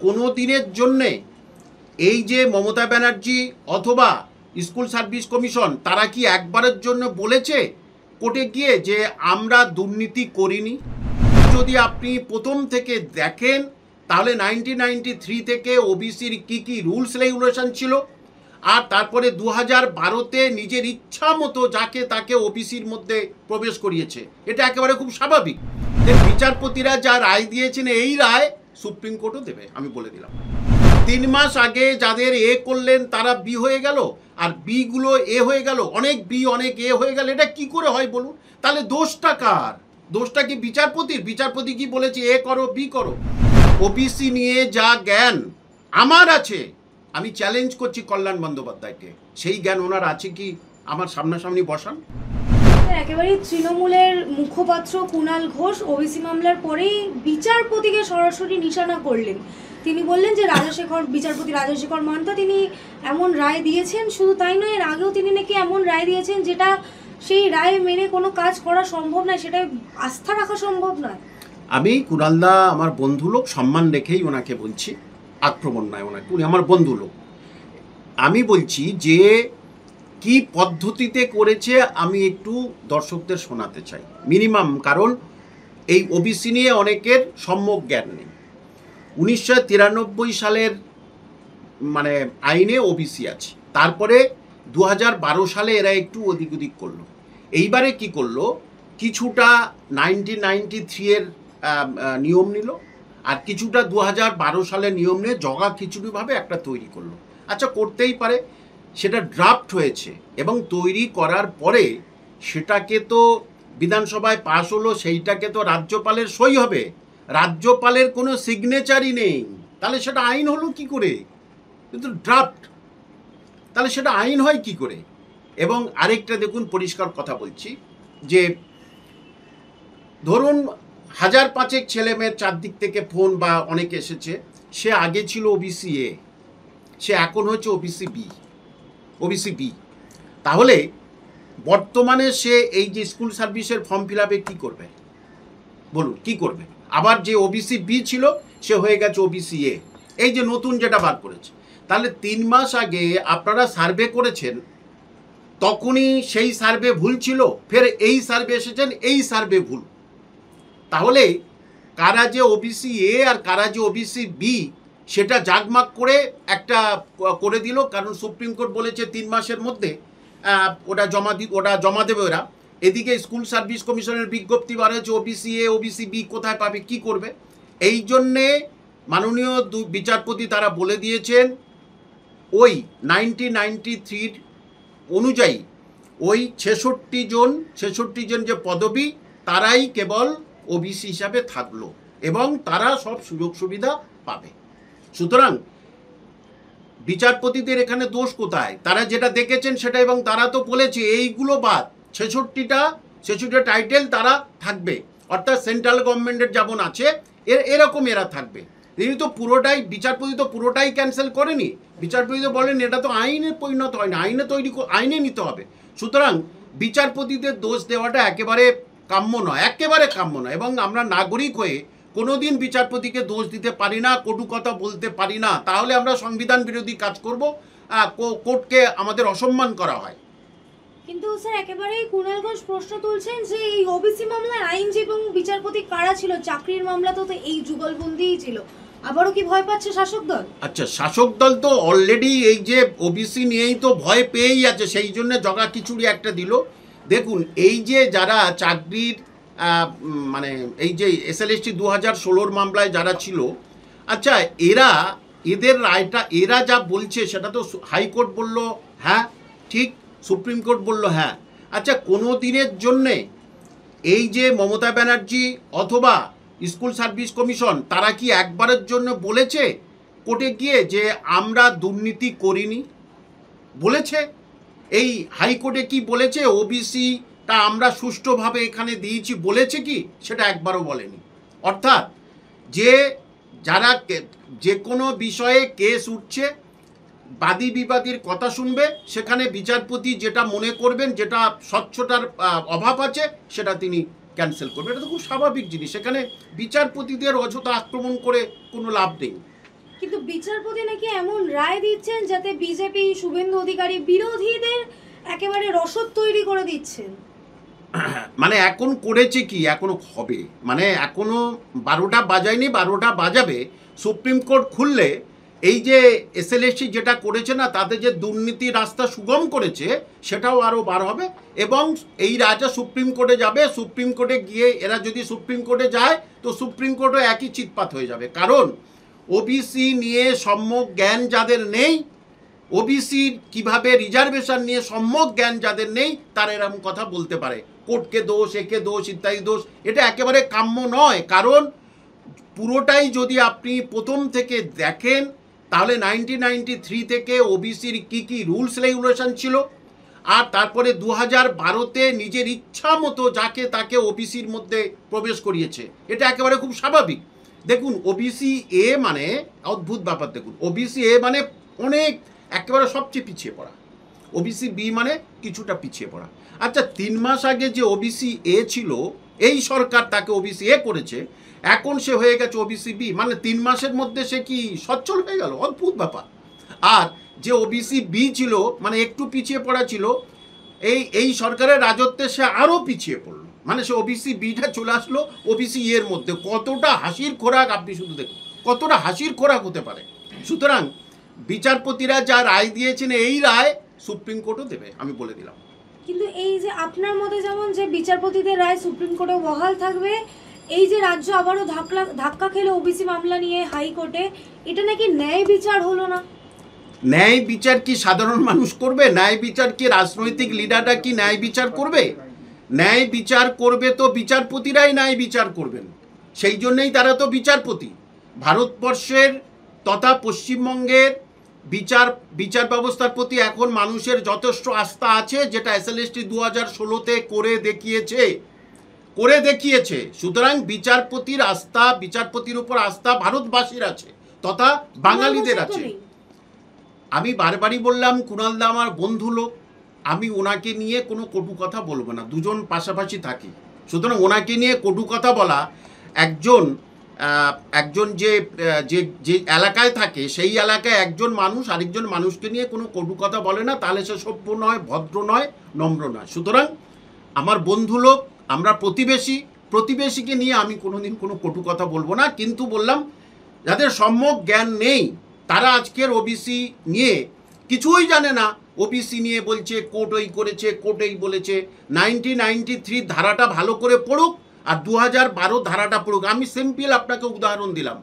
কোনো দিনের জন্যে এই যে মমতা ব্যানার্জি অথবা স্কুল সার্ভিস কমিশন তারা কি একবারের জন্য বলেছে কোর্টে গিয়ে যে আমরা দুর্নীতি করিনি? যদি আপনি প্রথম থেকে দেখেন তাহলে 1993 থেকে ওবিসির কী রুলস রেগুলেশন ছিল, আর তারপরে 2012-তে নিজের ইচ্ছা মতো যাকে তাকে ওবিসির মধ্যে প্রবেশ করিয়েছে। এটা একেবারে খুব স্বাভাবিক যে বিচারপতিরা যা রায় দিয়েছেন এই রায় সুপ্রিম কোর্টও দেবে। আমি বলে দিলাম 3 মাস আগে যাদের এ করলেন তারা বি হয়ে গেল, আর বিগুলো এ হয়ে গেল, অনেক বি অনেক এ হয়ে গেল। এটা কি করে হয় বলুন? তাহলে দোষটা কার? দোষটা কি বিচারপতির? বিচারপতি কি বলেছে এ করো বি করো? ওবিসি নিয়ে যা জ্ঞান আমার আছে, আমি চ্যালেঞ্জ করছি কল্যাণ বন্দ্যোপাধ্যায়কে, সেই জ্ঞান ওনার আছে কি? আমার সামনাসামনি বসান। একেবারেই তৃণমূলের মুখপাত্র কুণাল ঘোষ ওবিসি মামলার পরেই বিচারপতিকে সরাসরি নিশানা করলেন। তিনি বললেন যে বিচারপতি রাজশেখর মান্তা তিনি এমন রায় দিয়েছেন, শুধু তাই নয় এর আগেও তিনি নাকি এমন রায় দিয়েছেন যেটা সেই রায় মেনে কোনো কাজ করা সম্ভব নয়, সেটা আস্থা রাখা সম্ভব নয়। আমি কুণালদা আমার বন্ধু লোক, সম্মান রেখেই ওনাকে বলছি, আক্রমণ নয় ওনাকে, উনি আমার বন্ধু লোক। আমি বলছি যে কি পদ্ধতিতে করেছে আমি একটু দর্শকদের শোনাতে চাই মিনিমাম, কারণ এই ওবিসি নিয়ে অনেকের সম্যক জ্ঞান নেই। 1993 সালের মানে আইনে ওবিসি আছে, তারপরে 2012 সালে এরা একটু ওদিক ওদিক করলো। এইবারে কি করলো, কিছুটা 1993-এর নিয়ম নিল, আর কিছুটা 2012 সালের নিয়ম নিয়ে জগা খিচুড়িভাবে একটা তৈরি করলো। আচ্ছা, করতেই পারে, সেটা ড্রাফট হয়েছে এবং তৈরি করার পরে সেটাকে তো বিধানসভায় পাশ হলো, সেইটাকে তো রাজ্যপালের সই হবে। রাজ্যপালের কোনো সিগনেচারই নেই, তাহলে সেটা আইন হলো কি করে? কিন্তু ড্রাফট, তাহলে সেটা আইন হয় কি করে? এবং আরেকটা দেখুন, পরিষ্কার কথা বলছি যে ধরুন 1000-5 ছেলেমেয়ের চারদিক থেকে ফোন বা অনেক এসেছে, সে আগে ছিল ওবিসি এ, সে এখন হচ্ছে ওবিসি বি। তাহলে বর্তমানে সে এই যে স্কুল সার্ভিসের ফর্ম ফিল আপে কী করবে বলুন, কি করবে? আবার যে ওবিসি বি ছিল সে হয়ে গেছে ওবিসি এ, এই যে নতুন যেটা বার করেছে। তাহলে 3 মাস আগে আপনারা সার্ভে করেছেন, তখনই সেই সার্ভে ভুল ছিল, ফের এই সার্ভে এসেছেন এই সার্ভে ভুল। তাহলে কারা যে ওবিসি এ আর কারা যে ওবিসি বি সেটা জাগমাগ করে একটা করে দিল, কারণ সুপ্রিম কোর্ট বলেছে 3 মাসের মধ্যে ওটা জমা দেবে ওরা। এদিকে স্কুল সার্ভিস কমিশনের বিজ্ঞপ্তি বার হয়েছে, ওবিসি এ ওবিসি বি কোথায় পাবে, কি করবে? এই জন্যে মাননীয় বিচারপতি তারা বলে দিয়েছেন ওই 1993 অনুযায়ী ওই 66 জন যে পদবি তারাই কেবল ওবিসি হিসাবে থাকলো এবং তারা সব সুযোগ সুবিধা পাবে। সুতরাং বিচারপতিদের এখানে দোষ কোথায়? তারা যেটা দেখেছেন সেটা, এবং তারা তো বলেছে এইগুলো বাদ 66টা টাইটেল তারা থাকবে, অর্থাৎ সেন্ট্রাল গভর্নমেন্টের যেমন আছে এরকম এরা থাকবে। তিনি তো পুরোটাই, বিচারপতি তো পুরোটাই ক্যান্সেল করেনি। বিচারপতি তো বলেন এটা তো আইনে পরিণত হয় না, আইনে নিতে হবে। সুতরাং বিচারপতিদের দোষ দেওয়াটা একেবারে কাম্য নয়, এবং আমরা নাগরিক হয়ে কোনোদিন বিচারপতিকে দোষ দিতে পারি না, কটু কথা বলতে পারি না, তাহলে আমরা সংবিধান বিরোধী কাজ করব, কোর্টকে আমাদের অসম্মান করা হয়। কিন্তু স্যার একেবারেই কুণাল ঘোষ প্রশ্ন তুলছেন যে এই ওবিসি মামলায় আইনজীবী এবং বিচারপতি কারা ছিল? চাকরির মামলা তো এই যুগলবন্দিই ছিল, আবারও কি ভয় পাচ্ছে শাসক দল? আচ্ছা, শাসক দল তো অলরেডি এই যে ওবিসি নিয়েই তো ভয় পেয়েই আছে, সেই জন্য জগা খিচুড়ি একটা দিল। দেখুন, এই যে যারা চাকরির মানে এই যে SLST 2016 মামলায় যারা ছিল, আচ্ছা এদের রায়টা এরা যা বলছে সেটা তো হাইকোর্ট বলল হ্যাঁ ঠিক, সুপ্রিম কোর্ট বলল হ্যাঁ। আচ্ছা, কোনো দিনের জন্যে এই যে মমতা ব্যানার্জি অথবা স্কুল সার্ভিস কমিশন তারা কি একবারের জন্য বলেছে কোর্টে গিয়ে যে আমরা দুর্নীতি করিনি? বলেছে? এই হাইকোর্টে কি বলেছে ওবিসিটা আমরা সুষ্ঠুভাবে এখানে দিয়েছি বলেছে কি? সেটা একবারও বলেনি। অর্থাৎ যে যারা যে কোনো বিষয়ে কেস উঠছে, বাদী বিবাদীর কথা শুনবে, সেখানে বিচারপতি যেটা মনে করবেন, যেটা স্বচ্ছতার অভাব আছে সেটা তিনি ক্যান্সেল করবেন। এটা তো খুব স্বাভাবিক জিনিস, সেখানে বিচারপতিদের অযথা আক্রমণ করে কোনো লাভ নেই। বিচারপতি নাকি এমন রায় দিচ্ছেন যাতে বিজেপি, শুভেন্দু অধিকারী বিরোধীদের একেবারে রসদ তৈরি করে দিচ্ছেন। মানে এখন করেছে কি, এখনো হবে, মানে এখনো 12টা বাজায়নি, 12টা বাজাবে। সুপ্রিম কোর্ট খুললে এই যে এসএলএসসি যেটা করেছে না, তাতে যে দুর্নীতি রাস্তা সুগম করেছে সেটাও আরও বার হবে, এবং এই রায়টা সুপ্রিম কোর্টে যাবে। সুপ্রিম কোর্টে গিয়ে এরা যদি সুপ্রিম কোর্টে যায় তো সুপ্রিম কোর্টও একই চিৎপাত হয়ে যাবে। কারণ ওবিসি নিয়ে সম্যক জ্ঞান যাদের নেই, ওবিসির কিভাবে রিজার্ভেশন নিয়ে সম্যক জ্ঞান যাদের নেই, তারা এরকম কথা বলতে পারে, কোর্টকে দোষ, একে দোষ, ইত্যাদি দোষ। এটা একেবারে কাম্য নয়। কারণ পুরোটাই যদি আপনি প্রথম থেকে দেখেন তাহলে 1993 থেকে ওবিসির কী কী রুলস রেগুলেশন ছিল, আর তারপরে 2012-তে নিজের ইচ্ছা মতো যাকে তাকে ওবিসির মধ্যে প্রবেশ করিয়েছে। এটা একেবারে খুব স্বাভাবিক। দেখুন ওবিসি এ মানে অদ্ভুত ব্যাপার। দেখুন ওবিসি এ মানে অনেক একেবারে সবচেয়ে পিছিয়ে পড়া, ওবিসি বি মানে কিছুটা পিছিয়ে পড়া। আচ্ছা 3 মাস আগে যে ওবিসি এ ছিল, এই সরকার তাকে ওবিসি এ করেছে, এখন সে হয়ে গেছে ওবিসি বি, মানে 3 মাসের মধ্যে সে কি সচ্ছল হয়ে গেল? অদ্ভুত ব্যাপার। আর যে ওবিসি বি ছিল, মানে একটু পিছিয়ে পড়া ছিল, এই সরকারের রাজত্বে সে আরও পিছিয়ে পড়লো, মানে সে ওবিসি বিটা চলে আসলো ওবিসি এর মধ্যে। কতটা হাসির খোরাক আপনি শুধু দেখুন, কতটা হাসির খোরাক হতে পারে। সুতরাং বিচারপতিরা যা রায় দিয়েছেন, এই রায় সুপ্রিম কোর্টও দেবে, আমি বলে দিলাম। কিন্তু এই যে আপনার মতে যেমন যে বিচারপতিদের রায় সুপ্রিম কোর্টে বহাল থাকবে, এই যে রাজ্য আবারও ধাক্কা খেলো ওবিসি মামলা নিয়ে হাইকোর্টে, এটা নাকি ন্যায় বিচার হলো না। ন্যায় বিচার কি সাধারণ মানুষ করবে? ন্যায় বিচার কি রাজনৈতিক লিডাররা কি ন্যায় বিচার করবে? ন্যায় বিচার করবে তো বিচারপতিরাই ন্যায় বিচার করবেন, সেই জন্যই তারা তো বিচারপতি। ভারতবর্ষের তথা পশ্চিমবঙ্গের বিচার ব্যবস্থার প্রতি এখন মানুষের যথেষ্ট আস্থা আছে, যেটা এসএলএসটি 2016-তে করে দেখিয়েছে। সুতরাং বিচারপতির উপর আস্থা ভারতবাসীর আছে, তথা বাঙালিদের আছে। আমি বারবারই বললাম, কুণালদা আমার বন্ধু লোক, আমি ওনাকে নিয়ে কোনো কটু কথা বলবো না, দুজন পাশাপাশি থাকি। সুতরাং ওনাকে নিয়ে কটু কথা বলা, একজন যে এলাকায় থাকে সেই এলাকায় একজন মানুষ আরেকজন মানুষকে নিয়ে কোনো কটু কথা বলে না, তাহলে সে সভ্য নয়, ভদ্র নয়, নম্র নয়। সুতরাং আমার বন্ধু লোক, আমরা প্রতিবেশীকে নিয়ে আমি কোনোদিন কোনো কটু কথা বলবো না। কিন্তু বললাম, যাদের সম্যক জ্ঞান নেই তারা আজকের ওবিসি নিয়ে কিছুই জানে না, ওবিসি নিয়ে বলছে কোর্ট ওই করেছে, কোর্ট এই বলেছে। 1993 ধারাটা ভালো করে পড়ুক, আর 2012 ধারাটা পড়ুক। আমি সিম্পল আপনাকে উদাহরণ দিলাম,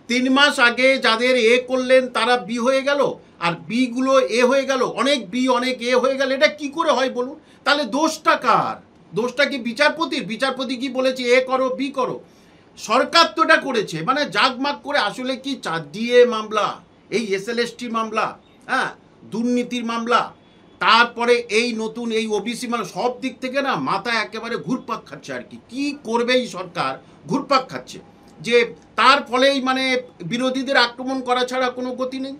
3 মাস আগে যাদের এ করলেন তারা বি হয়ে গেল, আর বিগুলো এ হয়ে গেল, অনেক বি অনেক এ হয়ে গেল। এটা কি করে হয় বলুন? তাহলে দোষটা কার? দোষটা কি বিচারপতির? বিচারপতি কি বলেছে এ করো বি করো? সরকার তো এটা করেছে, মানে জাগমাগ করে। আসলে কি ডিএ মামলা, এই এসএলএসটি মামলা, হ্যাঁ দুর্নীতির মামলা, তারপরে এই নতুন এই ওবিসি মামলা, সব দিক থেকে না মাথা একেবারে ঘুরপাক খাচ্ছে। আর কি করবে এই সরকার? ঘুরপাক খাচ্ছে, যে তার ফলেই মানে বিরোধীদের আক্রমণ করা ছাড়া কোনো গতি নেই।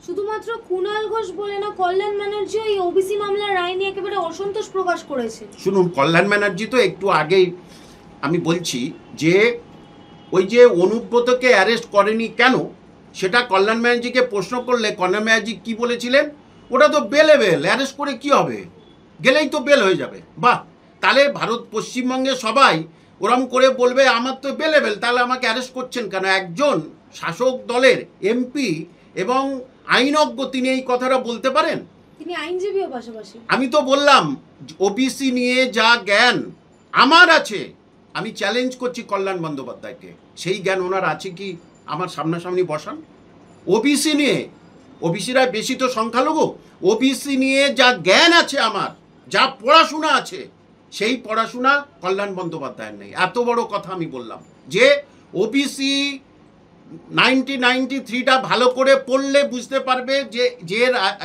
শুধুমাত্র কুণাল ঘোষ বলে না, কল্যাণ ব্যানার্জি এই ওবিসি মামলার রায় নিয়ে একেবারে অসন্তোষ প্রকাশ করেছে। শুনুন, কল্যাণ ব্যানার্জি তো একটু আগেই আমি বলছি যে ওই যে অনুব্রতকে অ্যারেস্ট করেনি কেন, সেটা কল্যাণ ব্যানার্জিকে প্রশ্ন করলে কল্যাণ ব্যানার্জি কী বলেছিলেন, ওটা তো বেলেবেল, অ্যারেস্ট করে কি হবে, গেলেই তো বেল হয়ে যাবে। বাহ, তাহলে পশ্চিমবঙ্গে সবাই ওরম করে বলবে আমার তো বেলেবেল, তাহলে আমাকে অ্যারেস্ট করছেন কেন? একজন শাসক দলের এমপি এবং আইনজ্ঞ, তিনি এই কথাটা বলতে পারেন? তিনি আইনজীবীও পাশাপাশি। আমি তো বললাম ওবিসি নিয়ে যা জ্ঞান আমার আছে, আমি চ্যালেঞ্জ করছি কল্যাণ বন্দ্যোপাধ্যায়কে, সেই জ্ঞান ওনার আছে কি? আমার সামনাসামনি বসান। ওবিসি নিয়ে, ওবিসিরা বেশি তো সংখ্যালঘু, ওবিসি নিয়ে যা জ্ঞান আছে আমার, যা পড়াশোনা আছে, সেই পড়াশোনা কল্যাণ বন্দ্যোপাধ্যায়ের নেই। এত বড় কথা আমি বললাম যে ওবিসি 1993টা ভালো করে পড়লে বুঝতে পারবে যে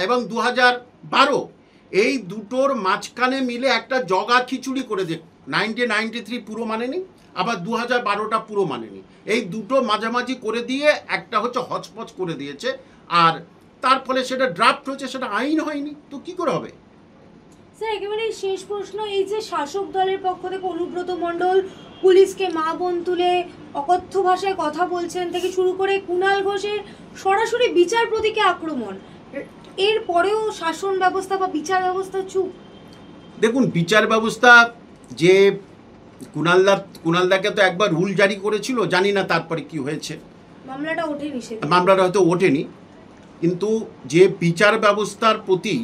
এবং 2012 এই দুটোর মাঝখানে মিলে একটা জগা খিচুড়ি করে দেখ। 1993 পুরো মানেনি, আবার 2012টা পুরো মানেনি, এই দুটো মাঝামাঝি করে দিয়ে একটা হচ্ছে হচপচ করে দিয়েছে, আর তার ফলে সেটা ড্রাফট হয়েছে, সেটা আইন হয়নি। তো কি করে হবে? স্যার একেবারে শেষ প্রশ্ন, এই যে শাসক দলের পক্ষ থেকে অনুব্রত মণ্ডল পুলিশকে মা বোন তুলে অকথ্য ভাষায় কথা বলছেন থেকে শুরু করে কুণাল ঘোষের সরাসরি বিচারপতিকে আক্রমণ, এর পরেও শাসন ব্যবস্থা বা বিচার ব্যবস্থা চুপ। দেখুন, বিচার ব্যবস্থা যে কুণালদাকে তো একবার রুল জারি করেছিল, জানি না তারপরে কি হয়েছে, মামলাটা ওঠেনি, মামলাটা হয়তো ওঠেনি, কিন্তু যে বিচার ব্যবস্থার প্রতি,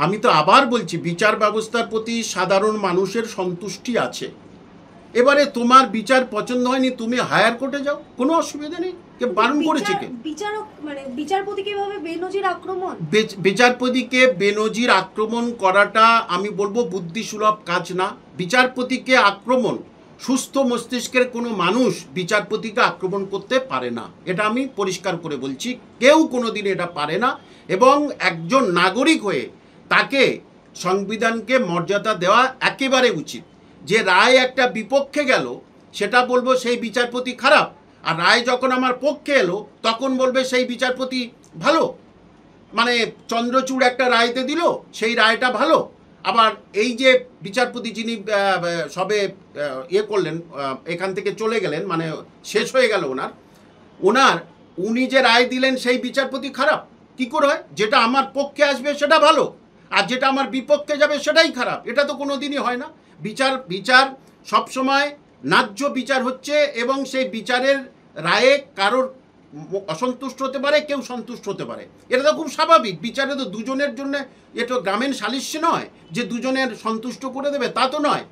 আমি তো আবার বলছি, বিচার ব্যবস্থার প্রতি সাধারণ মানুষের সন্তুষ্টি আছে। এবারে তোমার বিচার পছন্দ হয়নি, তুমি হায়ার কোর্টে যাও, কোনো অসুবিধা নেই, কে বারণ করেছে কে? বিচারক মানে বিচারপতিকে এভাবে বেনজির আক্রমণ, বিচারপতিকে বেনজির আক্রমণ করাটা আমি বলবো বুদ্ধিসুলভ কাজ না। বিচারপতিকে আক্রমণ, সুস্থ মস্তিষ্কের কোনো মানুষ বিচারপতিকে আক্রমণ করতে পারে না, এটা আমি পরিষ্কার করে বলছি, কেউ কোনোদিন এটা পারে না। এবং একজন নাগরিক হয়ে তাকে সংবিধানকে মর্যাদা দেওয়া একেবারে উচিত। যে রায় একটা বিপক্ষে গেল সেটা বলবো সেই বিচারপতি খারাপ, আর রায় যখন আমার পক্ষে এলো তখন বলবে সেই বিচারপতি ভালো। মানে চন্দ্রচূড় একটা রায়তে দিল, সেই রায়টা ভালো। আবার এই যে বিচারপতি যিনি সবে ইয়ে করলেন, এখান থেকে চলে গেলেন, মানে শেষ হয়ে গেল উনি যে রায় দিলেন সেই বিচারপতি খারাপ কি করে হয়? যেটা আমার পক্ষে আসবে সেটা ভালো, আর যেটা আমার বিপক্ষে যাবে সেটাই খারাপ, এটা তো কোনো দিনই হয় না। বিচার সবসময় ন্যায্য বিচার হচ্ছে, এবং সেই বিচারের রায়ে কারোর অসন্তুষ্ট হতে পারে, কেউ সন্তুষ্ট হতে পারে, এটা তো খুব স্বাভাবিক। বিচারে তো দুজনের জন্য, এটা গ্রামীণ সালিস্য নয় যে দুজনের সন্তুষ্ট করে দেবে, তা তো নয়।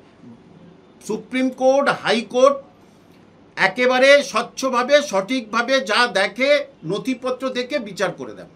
সুপ্রিম কোর্ট, হাইকোর্ট একেবারে স্বচ্ছভাবে সঠিকভাবে যা দেখে নথিপত্র দেখে বিচার করে দেন।